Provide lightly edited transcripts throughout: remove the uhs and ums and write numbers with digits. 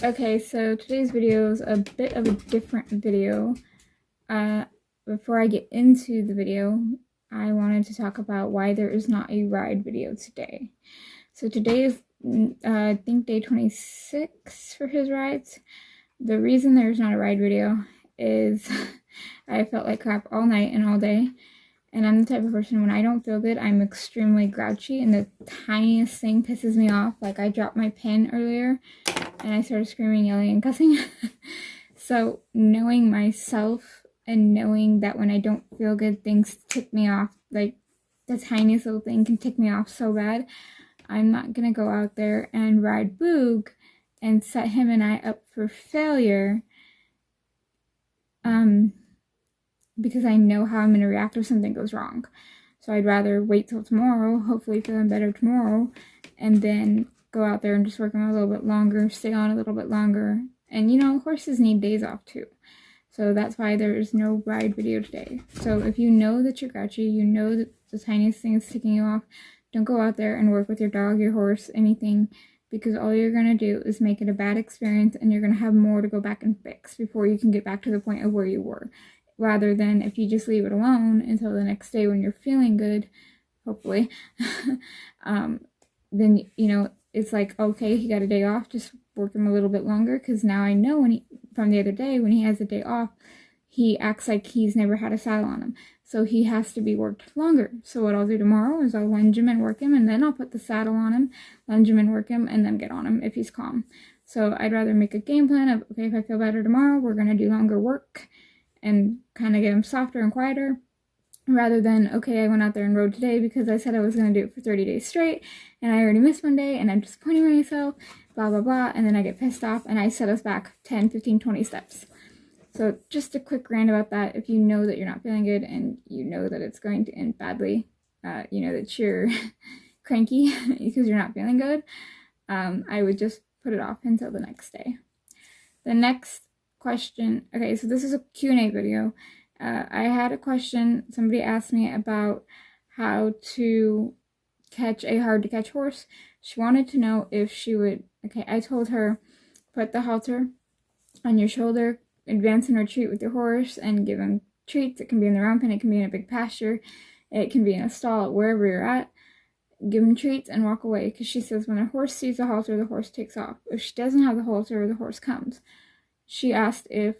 Okay, so today's video is a bit of a different video. Before I get into the video, I wanted to talk about why there is not a ride video today. So today is, I think, day 26 for his rides. The reason there's not a ride video is I felt like crap all night and all day. And I'm the type of person, when I don't feel good, I'm extremely grouchy, and the tiniest thing pisses me off. Like, I dropped my pen earlier, and I started screaming, yelling, and cussing. So, knowing myself and knowing that when I don't feel good, things tick me off, like, the tiniest little thing can tick me off so bad, I'm not gonna go out there and ride Boog and set him and I up for failure. Because I know how I'm going to react if something goes wrong. So I'd rather wait till tomorrow, hopefully feeling better tomorrow, and then go out there and just work on a little bit longer, stay on a little bit longer. And you know, horses need days off too. So that's why there is no ride video today. So if you know that you're grouchy, you know that the tiniest thing is ticking you off, don't go out there and work with your dog, your horse, anything, because all you're going to do is make it a bad experience, and you're going to have more to go back and fix before you can get back to the point of where you were. Rather than if you just leave it alone until the next day when you're feeling good, hopefully, then, you know, it's like, okay, he got a day off, just work him a little bit longer, because now I know from the other day, when he has a day off, he acts like he's never had a saddle on him. So he has to be worked longer. So what I'll do tomorrow is I'll lunge him and work him, and then I'll put the saddle on him, lunge him and work him, and then get on him if he's calm. So I'd rather make a game plan of, okay, if I feel better tomorrow, we're going to do longer work and kind of get him softer and quieter, rather than, okay, I went out there and rode today because I said I was going to do it for 30 days straight, and I already missed one day, and I'm disappointing myself, blah, blah, blah, and then I get pissed off, and I set us back 10, 15, 20 steps. So just a quick rant about that. If you know that you're not feeling good, and you know that it's going to end badly, you know that you're cranky because you're not feeling good, I would just put it off until the next day. The next question, okay, so this is a Q&A video. I had a question. Somebody asked me about how to catch a hard to catch horse. She wanted to know if she would, okay, I told her, put the halter on your shoulder, advance and retreat with your horse, and give him treats. It can be in the round pen, it can be in a big pasture, it can be in a stall, wherever you're at. Give him treats and walk away, because she says when a horse sees the halter, the horse takes off. If she doesn't have the halter, the horse comes. She asked if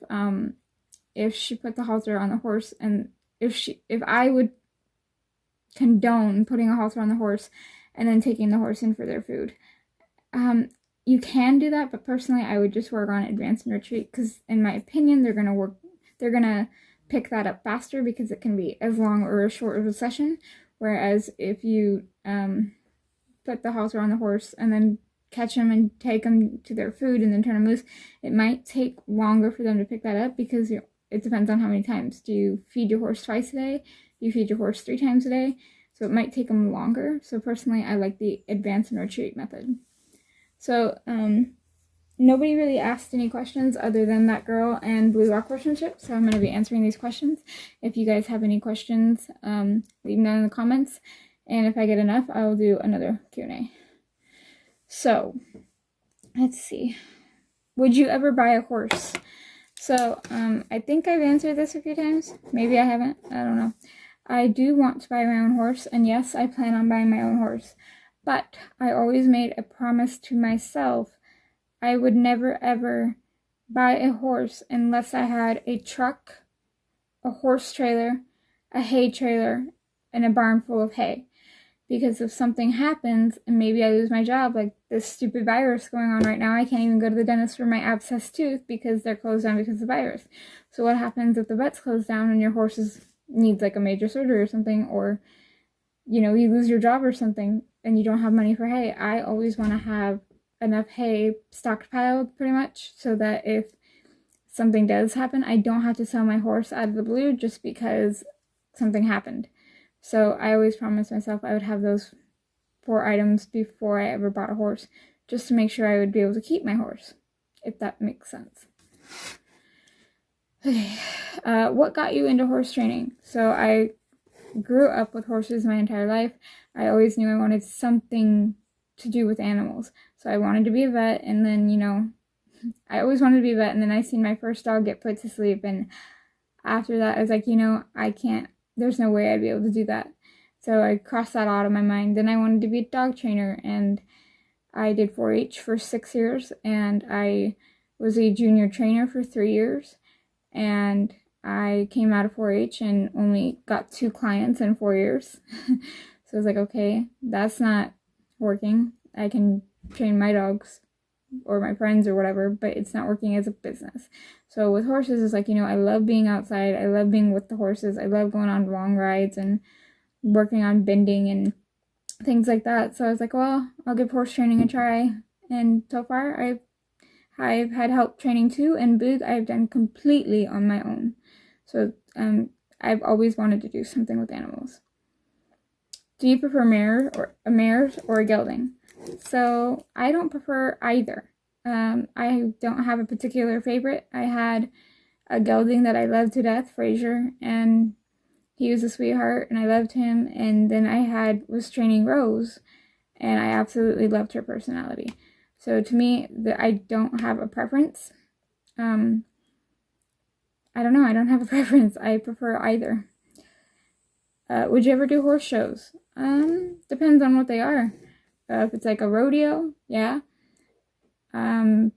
she put the halter on the horse, and if I would condone putting a halter on the horse and then taking the horse in for their food. You can do that, but personally I would just work on advance and retreat, because in my opinion they're gonna pick that up faster, because it can be as long or as short of a session. Whereas if you put the halter on the horse and then catch them and take them to their food and then turn them loose, it might take longer for them to pick that up, because it depends on how many times. Do you feed your horse twice a day? Do you feed your horse 3 times a day? So it might take them longer. So personally, I like the advance and retreat method. So nobody really asked any questions other than that girl and Blue Rock Horsemanship, so I'm going to be answering these questions. If you guys have any questions, leave them down in the comments, and if I get enough, I'll do another Q&A. So, let's see. Would you ever buy a horse? So, I think I've answered this a few times. Maybe I haven't. I don't know. I do want to buy my own horse, and yes, I plan on buying my own horse. But I always made a promise to myself I would never ever buy a horse unless I had a truck, a horse trailer, a hay trailer, and a barn full of hay. Because if something happens and maybe I lose my job, like this stupid virus going on right now, I can't even go to the dentist for my abscessed tooth because they're closed down because of the virus. So what happens if the vet's closed down and your horse needs like a major surgery or something, or you know, you lose your job or something and you don't have money for hay? I always want to have enough hay stockpiled pretty much, so that if something does happen, I don't have to sell my horse out of the blue just because something happened. So I always promised myself I would have those 4 items before I ever bought a horse, just to make sure I would be able to keep my horse, if that makes sense. Okay, what got you into horse training? So I grew up with horses my entire life. I always knew I wanted something to do with animals. So I wanted to be a vet, and then, you know, I always wanted to be a vet, and then I seen my first dog get put to sleep, and after that I was like, I can't, there's no way I'd be able to do that. So I crossed that out of my mind. Then I wanted to be a dog trainer, and I did 4-H for 6 years, and I was a junior trainer for 3 years, and I came out of 4-H and only got 2 clients in 4 years. So I was like, okay, that's not working. I can train my dogs or my friends or whatever, but it's not working as a business. So with horses, it's like, I love being outside. I love being with the horses. I love going on long rides and working on bending and things like that. So I was like, well, I'll give horse training a try. And so far, I've had help training too, and Boog I've done completely on my own. So I've always wanted to do something with animals. Do you prefer mares or a gelding? So I don't prefer either. I don't have a particular favorite. I had a gelding that I loved to death, Fraser, and he was a sweetheart, and I loved him. And then I was training Rose, and I absolutely loved her personality. So to me, I don't have a preference. I don't know. I don't have a preference. I prefer either. Would you ever do horse shows? Depends on what they are. If it's like a rodeo, yeah. I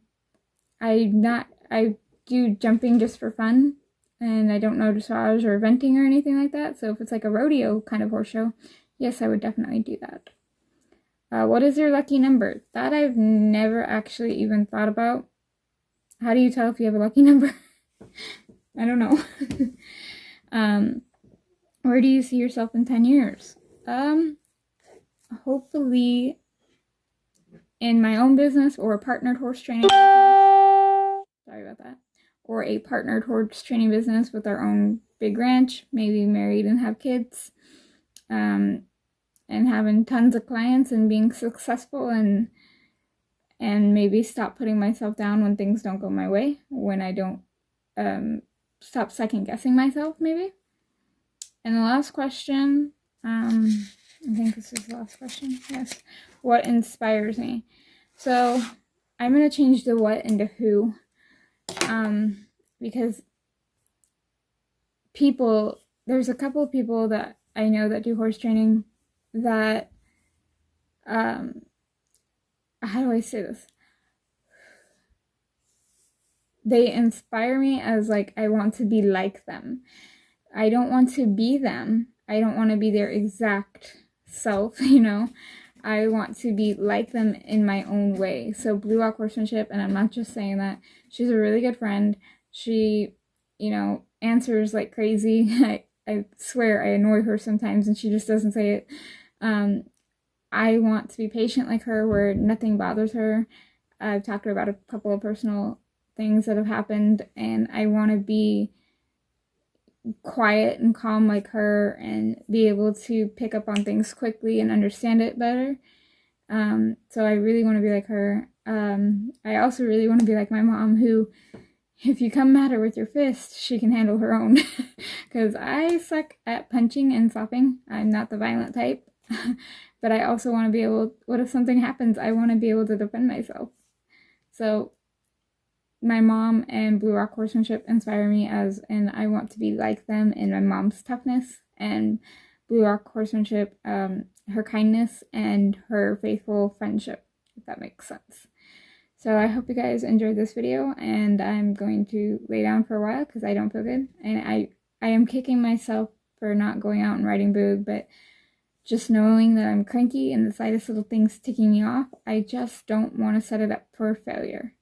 do jumping just for fun, and I don't know dressage or eventing or anything like that. So if it's like a rodeo kind of horse show, yes, I would definitely do that. What is your lucky number? That I've never actually even thought about. How do you tell if you have a lucky number? I don't know. Where do you see yourself in 10 years? Hopefully in my own business or a partnered horse training business. Sorry about that. Or a partnered horse training business with our own big ranch, maybe married and have kids, and having tons of clients and being successful, and maybe stop putting myself down when things don't go my way, when I don't stop second guessing myself, maybe. And the last question, I think this is the last question, yes. What inspires me? So I'm going to change the what into who, because there's a couple of people that I know that do horse training that, how do I say this? They inspire me as like, I want to be like them. I don't want to be them. I don't want to be their exact self, I want to be like them in my own way. So Blue Rock Horsemanship, and I'm not just saying that, she's a really good friend. She, answers like crazy. I swear I annoy her sometimes and she just doesn't say it. I want to be patient like her, where nothing bothers her. I've talked to her about a couple of personal things that have happened, and I want to be quiet and calm like her and be able to pick up on things quickly and understand it better. So I really want to be like her. I also really want to be like my mom, who, if you come at her with your fist, she can handle her own. Because I suck at punching and slapping. I'm not the violent type. But I also want to be able, what if something happens? I want to be able to defend myself. So my mom and Blue Rock Horsemanship inspire me, and I want to be like them in my mom's toughness, and Blue Rock Horsemanship, her kindness and her faithful friendship, if that makes sense. So I hope you guys enjoyed this video, and I'm going to lay down for a while because I don't feel good, and I am kicking myself for not going out and riding Boog, but just knowing that I'm cranky and the slightest little thing's ticking me off, I just don't want to set it up for failure.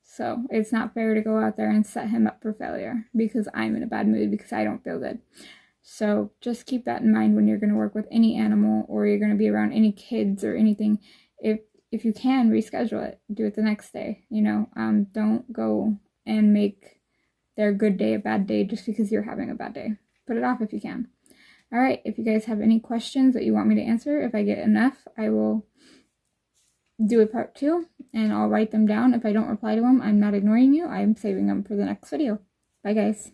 So it's not fair to go out there and set him up for failure because I'm in a bad mood because I don't feel good. So just keep that in mind when you're going to work with any animal, or you're going to be around any kids or anything. If you can, reschedule it. Do it the next day, Don't go and make their good day a bad day just because you're having a bad day. Put it off if you can. All right, if you guys have any questions that you want me to answer, if I get enough, I will do a part 2, and I'll write them down. If I don't reply to them, I'm not ignoring you. I'm saving them for the next video. Bye, guys.